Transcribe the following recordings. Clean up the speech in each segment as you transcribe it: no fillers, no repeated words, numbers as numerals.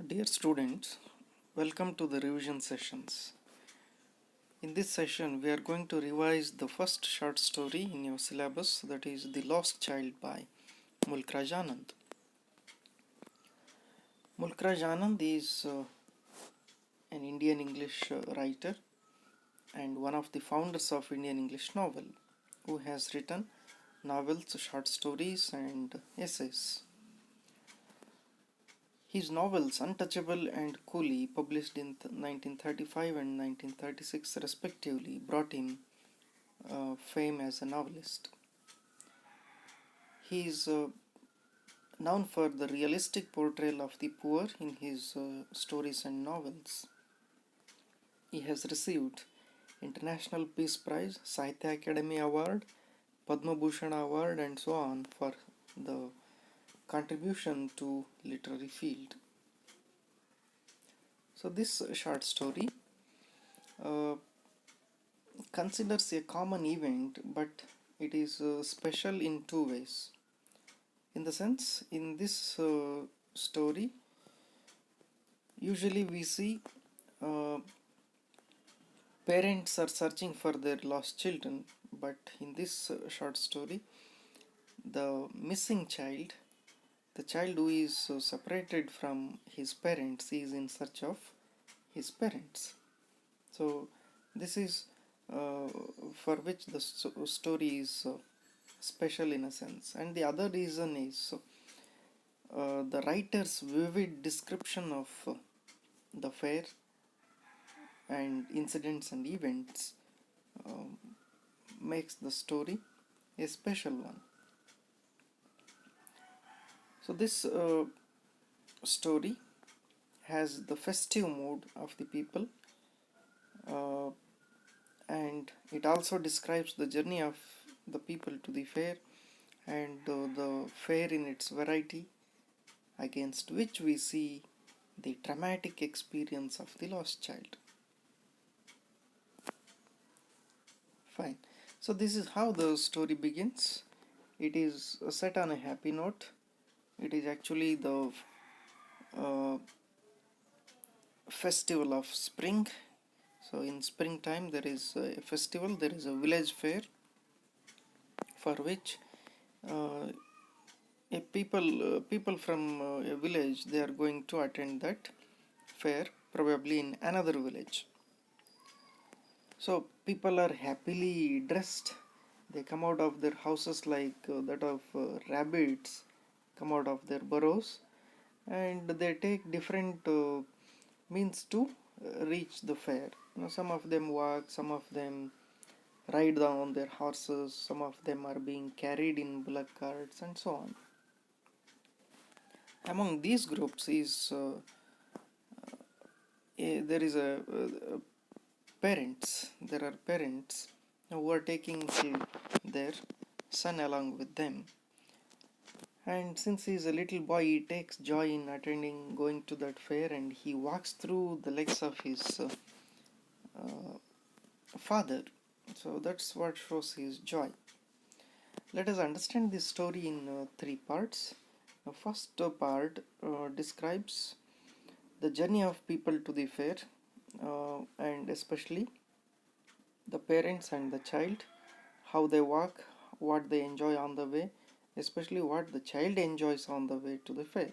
Dear students, welcome to the revision sessions. In this session, we are going to revise the first short story in your syllabus, that is The Lost Child by Mulkraj Anand. Mulkraj Anand is an Indian English writer and one of the founders of Indian English novel, who has written novels, short stories, and essays. His novels Untouchable and Coolie, published in 1935 and 1936 respectively, brought him fame as a novelist. He is known for the realistic portrayal of the poor in his stories and novels. He has received International Peace Prize, Sahitya Academy Award, Padma Bhushan Award, and so on for the contribution to literary field. So this short story considers a common event, but it is special in two ways. In the sense, in this story, usually we see parents are searching for their lost children, but in this short story, the missing child, the child who is separated from his parents, is in search of his parents. So this is for which the story is special in a sense. And the other reason is the writer's vivid description of the fair and incidents and events makes the story a special one. So this story has the festive mood of the people, and it also describes the journey of the people to the fair and the fair in its variety, against which we see the traumatic experience of the lost child. Fine. So this is how the story begins. It is set on a happy note. It is actually the festival of spring. So in springtime there is a festival, there is a village fair for which people from a village, they are going to attend that fair, probably in another village. So people are happily dressed. They come out of their houses like that of rabbits come out of their burrows, and they take different means to reach the fair. Some of them walk, some of them ride on their horses, some of them are being carried in bullock carts, and so on. Among these groups is there is parents. There are parents who are taking their son along with them. And since he is a little boy, he takes joy in going to that fair, and he walks through the legs of his father. So that's what shows his joy. Let us understand this story in three parts. The first part describes the journey of people to the fair, and especially the parents and the child, how they walk, what they enjoy on the way, especially what the child enjoys on the way to the fair.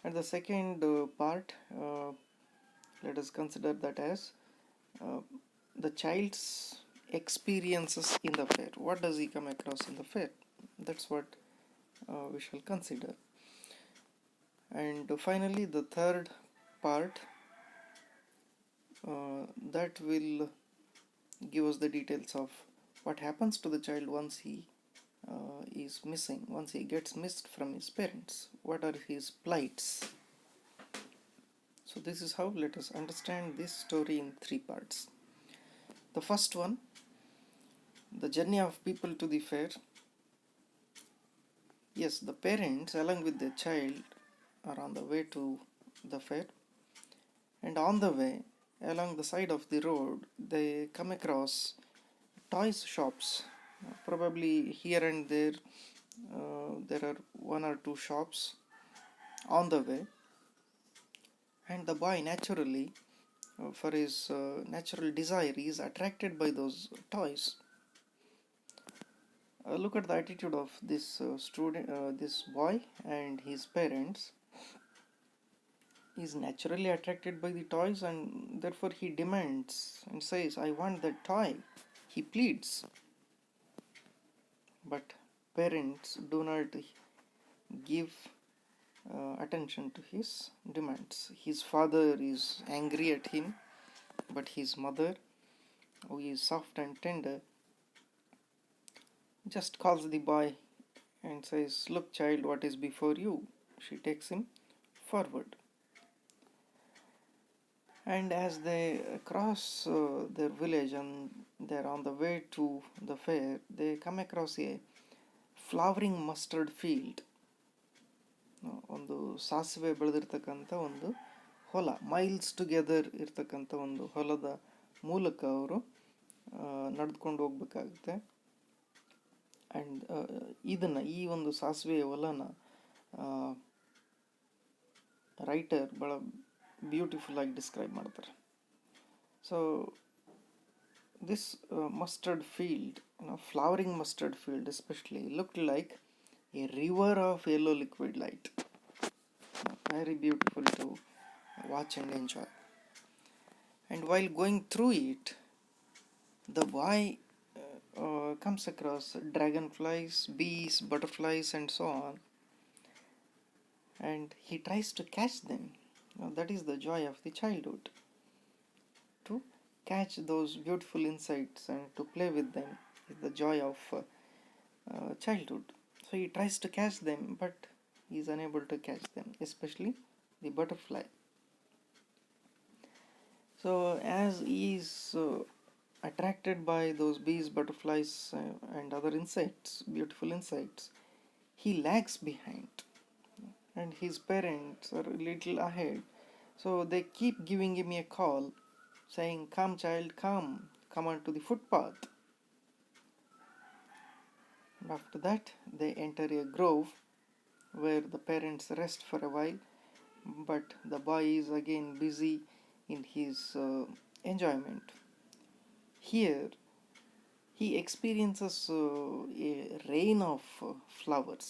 And the second part, let us consider that as the child's experiences in the fair. What does he come across in the fair? That's what we shall consider. And finally, the third part that will give us the details of what happens to the child once he is missing, once he gets missed from his parents. What are his plights? So this is how let us understand this story in three parts. The first one, the journey of people to the fair. Yes, the parents along with their child are on the way to the fair, and on the way, along the side of the road, they come across toys shops. Probably here and there there are one or two shops on the way, And the boy naturally, for his natural desire, is attracted by those toys. Look at the attitude of this this boy and his parents. He is naturally attracted by the toys, and therefore he demands and says, I want that toy. He pleads. But parents do not give attention to his demands. His father is angry at him, but his mother, who is soft and tender, just calls the boy and says, Look, child, what is before you? She takes him forward. And as they cross their village and they're on the way to the fair, they come across a flowering mustard field. ಒಂದು ಸಾಸಿವೆ ಬೆಳೆದಿರ್ತಕ್ಕಂಥ ಒಂದು ಹೊಲ, miles together ಇರ್ತಕ್ಕಂಥ ಒಂದು ಹೊಲದ ಮೂಲಕ ಅವರು ನಡೆದುಕೊಂಡು ಹೋಗ್ಬೇಕಾಗುತ್ತೆ. ಆ್ಯಂಡ್ ಇದನ್ನು, ಈ ಒಂದು ಸಾಸಿವೆಯ ಹೊಲನ ರೈಟರ್ ಭಾಳ ಬ್ಯೂಟಿಫುಲ್ ಆಗಿ ಡಿಸ್ಕ್ರೈಬ್ ಮಾಡ್ತಾರೆ. So this mustard field, flowering mustard field especially, looked like a river of yellow liquid light. Very beautiful to watch and enjoy. And while going through it, the boy comes across dragonflies, bees, butterflies, and so on, and he tries to catch them. That is the joy of the childhood, to catch those beautiful insects and to play with them is the joy of childhood. So he tries to catch them, but he is unable to catch them, especially the butterfly. So as he is attracted by those bees, butterflies, and other insects, beautiful insects, he lags behind, and his parents are a little ahead. So they keep giving him a call, saying, Come, child, come onto the footpath. And after that, they enter a grove where the parents rest for a while, but the boy is again busy in his enjoyment. Here, he experiences a rain of flowers.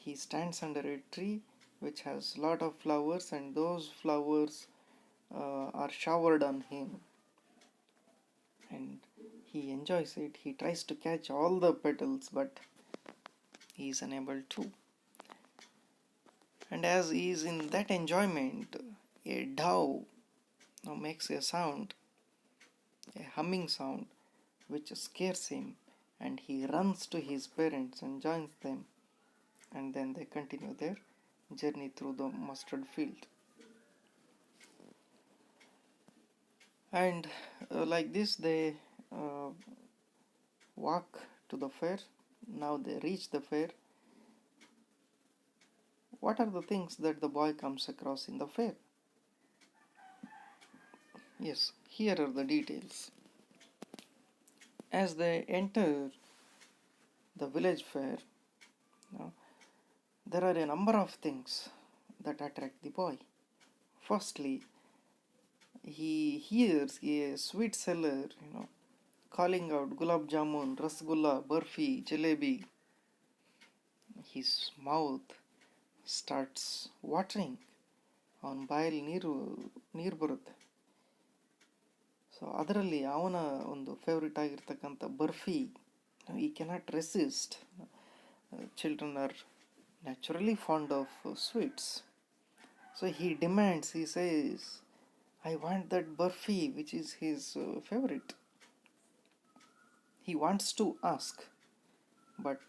He stands under a tree which has lot of flowers, and those flowers are showered on him, and he enjoys it. He tries to catch all the petals, but he is unable to. And as he is in that enjoyment, a dove makes a sound, a humming sound, which scares him, and he runs to his parents and joins them, and then they continue their journey through the mustard field. And like this they walk to the fair. Now they reach the fair. What are the things that the boy comes across in the fair? Yes, here are the details. As they enter the village fair, there are a number of things that attract the boy. Firstly, he hears a sweet seller, calling out gulab jamun, rasgulla, barfi, jalebi. His mouth starts watering. ಅವನ ಬಾಯಲ್ಲಿ ನೀರು ಬರುತ್ತೆ. So ಅದರಲ್ಲಿ ಅವನ ಒಂದು favourite ಆಗಿರ್ತಕ್ಕಂಥ barfi, he cannot resist. Children are naturally fond of sweets. So he demands, he says, I want that barfi, which is his favorite. He wants to ask, but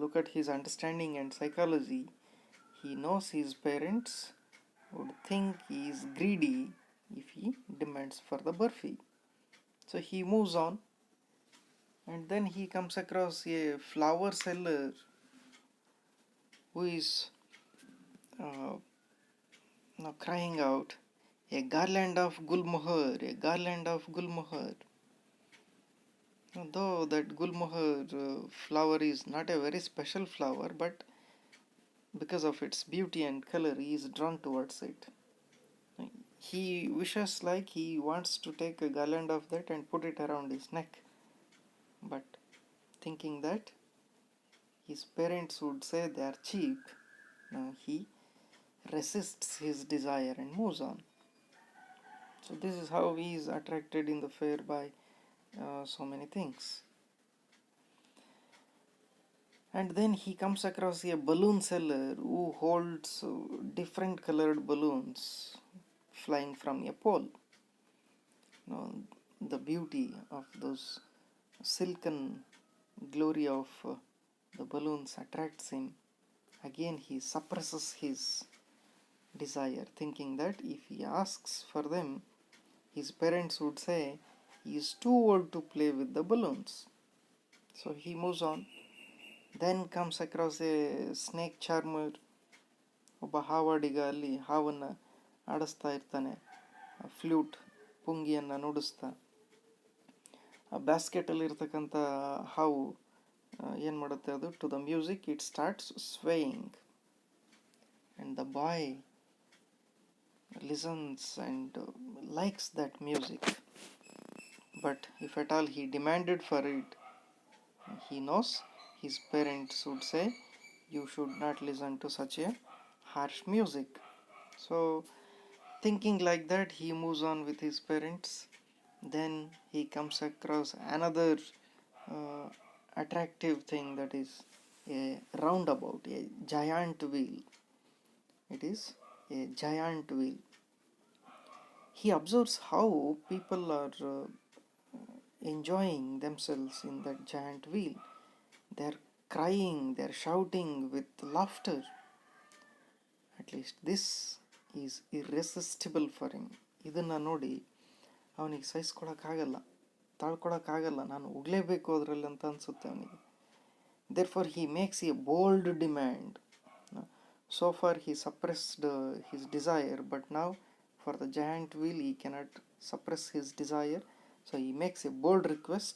look at his understanding and psychology. He knows his parents would think he is greedy if he demands for the barfi. So he moves on, and then he comes across a flower seller who is crying out, a garland of gulmohar, a garland of gulmohar. Though that gulmohar flower is not a very special flower, but because of its beauty and color, he is drawn towards it. He wishes, like he wants to take a garland of that and put it around his neck, but thinking that his parents would say they are cheap, he resists his desire and moves on. So this is how he is attracted in the fair by so many things. And then he comes across a balloon seller who holds different colored balloons flying from a pole. The beauty of those silken glory of the balloons attracts him. Again, he suppresses his desire, thinking that if he asks for them, his parents would say he is too old to play with the balloons. So he moves on. Then comes across a snake charmer. ಒಬ್ಬ ಹಾವಾಡಿಗ ಅಲ್ಲಿ ಹಾವನ್ನು ಆಡಿಸ್ತಾ ಇರ್ತಾನೆ, flute ಪುಂಗಿಯನ್ನು ನುಡಿಸ್ತಾ. ಆ ಬ್ಯಾಸ್ಕೆಟಲ್ಲಿ ಇರ್ತಕ್ಕಂಥ ಹಾವು ಏನು ಮಾಡುತ್ತೆ, ಅದು to the music it starts swaying, and the boy listens and likes that music. But if at all he demanded for it, he knows his parents would say, you should not listen to such a harsh music. So thinking like that, he moves on with his parents. Then he comes across another attractive thing, that is a roundabout, a giant wheel. It is a giant wheel. He observes how people are enjoying themselves in that giant wheel. They're crying, they're shouting with laughter. At least this is irresistible for him. ಇದನ್ನು ನೋಡಿ ಅವನಿಗೆ ಸಹಿಸ್ಕೊಳಕ್ಕಾಗಲ್ಲ, ತಾಳ್ಕೊಳಕ್ಕಾಗಲ್ಲ, ನಾನು ಹೋಗಲೇಬೇಕು ಅದರಲ್ಲಿ ಅಂತ ಅನಿಸುತ್ತೆ ಅವನಿಗೆ. Therefore he makes a bold demand. So far he suppressed his desire, but now for the giant wheel he cannot suppress his desire. So he makes a bold request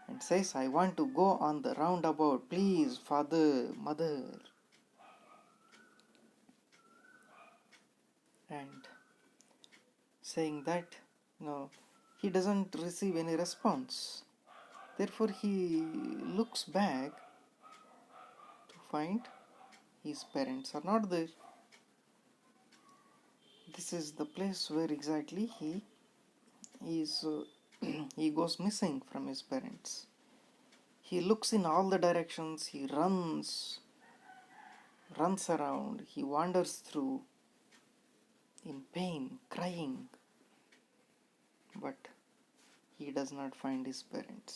and says, I want to go on the roundabout, please, father, mother. And saying that, he doesn't receive any response. Therefore he looks back to find his parents are not there. This is the place where exactly he is he goes missing from his parents. He looks in all the directions, he runs around, he wanders through in pain, crying, but he does not find his parents.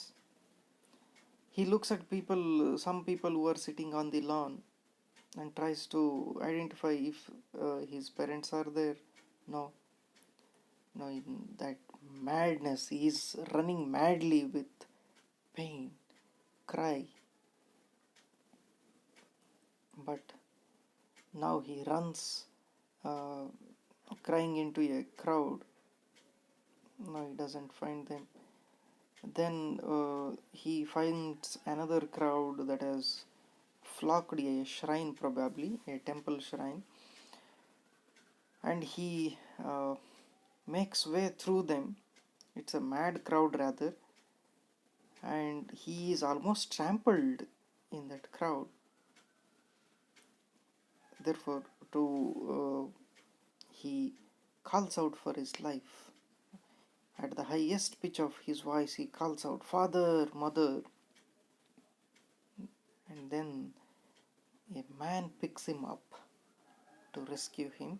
He looks at some people who are sitting on the lawn and tries to identify if his parents are there. No, in that madness, he is running madly with pain, cry. But now he runs crying into a crowd. No, he doesn't find them. Then he finds another crowd that has flocked a shrine, probably a temple shrine, and he makes way through them. It's a mad crowd rather, and he is almost trampled in that crowd. Therefore he calls out for his life. At the highest pitch of his voice he calls out, father, mother. And then a man picks him up to rescue him.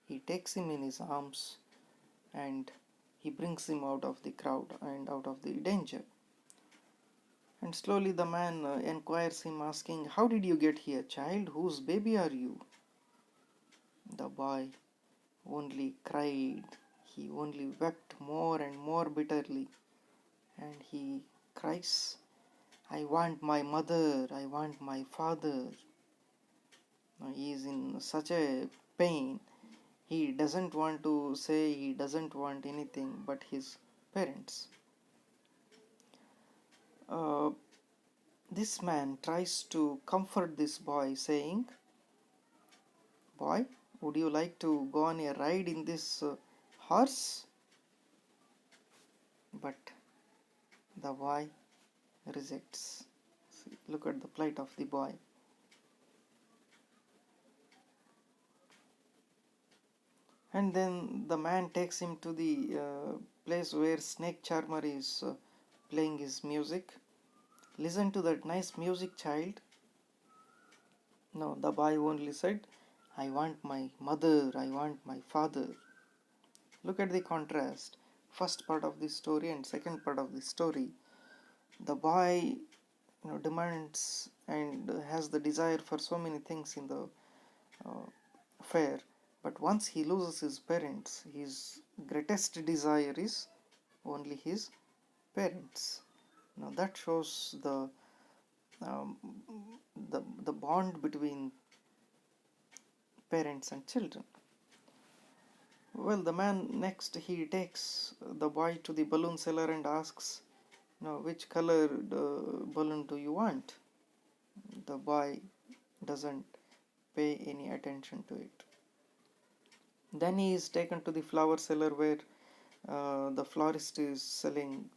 He takes him in his arms and he brings him out of the crowd and out of the danger. And slowly the man inquires him, asking, how did you get here, child? Whose baby are you? The boy only cried. He only wept more and more bitterly. And he cries, I want my mother, I want my father. Now he is in such a pain. He doesn't want to say, he doesn't want anything but his parents. This man tries to comfort this boy, saying, Boy, would you like to go on a ride in this horse? But the boy rejects. See, look at the plight of the boy. And then the man takes him to the place where Snake Charmer is playing his music. Listen to that nice music, child. No, the boy only said, I want my mother, I want my father. Look at the contrast. First part of the story and second part of the story. The boy demands and has the desire for so many things in the fair, but once he loses his parents, his greatest desire is only his parents. Now that shows um, the bond between parents and children. Well, the man next, he takes the boy to the balloon seller and asks, which colored balloon do you want? The boy doesn't pay any attention to it. Then he is taken to the flower seller where the florist is selling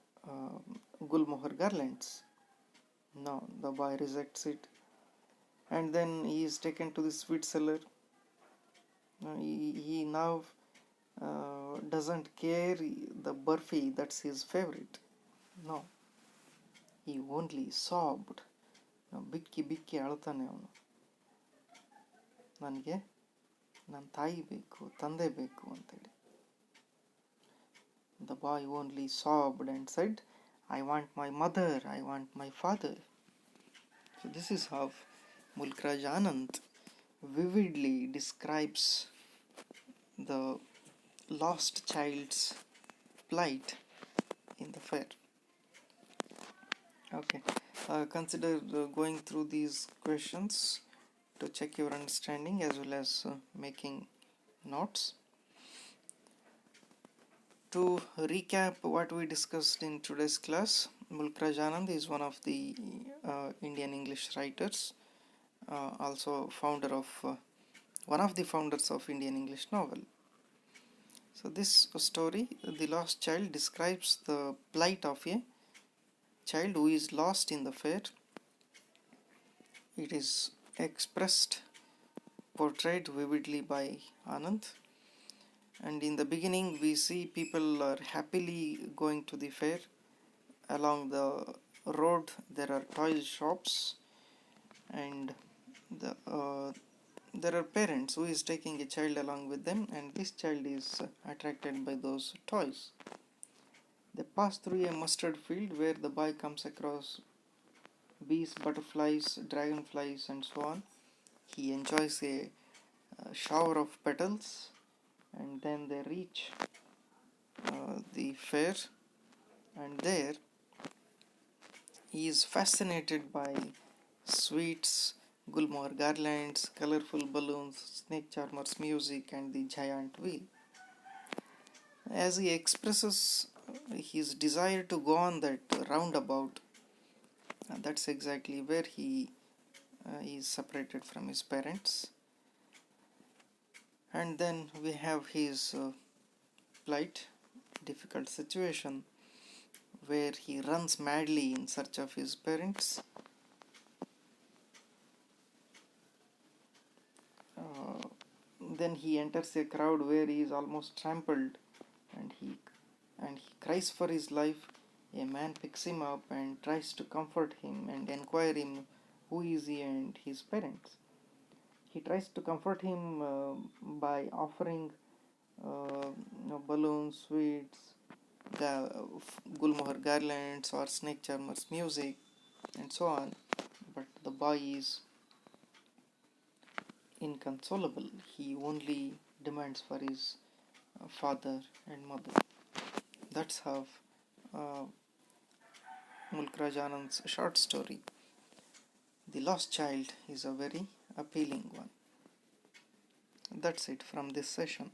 gulmohar garlands. No, the boy rejects it. And then he is taken to the sweet seller. He now doesn't care the burfi, that's his favorite. No, he only sobbed. ಬಿಕ್ಕಿ ಬಿಕ್ಕಿ ಅಳ್ತಾನೆ ಅವನು. ನನಗೆ ನನ್ನ ತಾಯಿ ಬೇಕು, ತಂದೆ ಬೇಕು ಅಂತೇಳಿ. The boy only sobbed and said, I want my mother, I want my father. So this is how Mulk Raj Anand vividly describes the lost child's plight in the fair. Okay, consider going through these questions to check your understanding as well as making notes. To recap what we discussed in today's class, Mulk Raj Anand is one of the Indian English writers, also one of the founders of Indian English novel. So this story, The Lost Child, describes the plight of a child who is lost in the fair. It is portrayed vividly by Anand. And in the beginning we see people are happily going to the fair. Along the road there are toy shops, and there are parents who is taking a child along with them, and this child is attracted by those toys. They pass through a mustard field where the boy comes across bees, butterflies, dragonflies and so on. He enjoys a shower of petals, and then they reach the fair, and there he is fascinated by sweets, gulmohar garlands, colorful balloons, Snake Charmer's music and the giant wheel. As he expresses his desire to go on that roundabout, that's exactly where he is separated from his parents. And then we have his plight, difficult situation, where he runs madly in search of his parents. Then he enters a crowd where he is almost trampled, and he cries for his life. A man picks him up and tries to comfort him and inquire him who is he and his parents. He tries to comfort him by offering balloons, sweets, gulmohar garlands or Snake Charmer's music and so on, but the boy is inconsolable. He only demands for his father and mother. That's how Mulk Raj Anand's short story, The Lost Child, is a very appealing one. That's it from this session.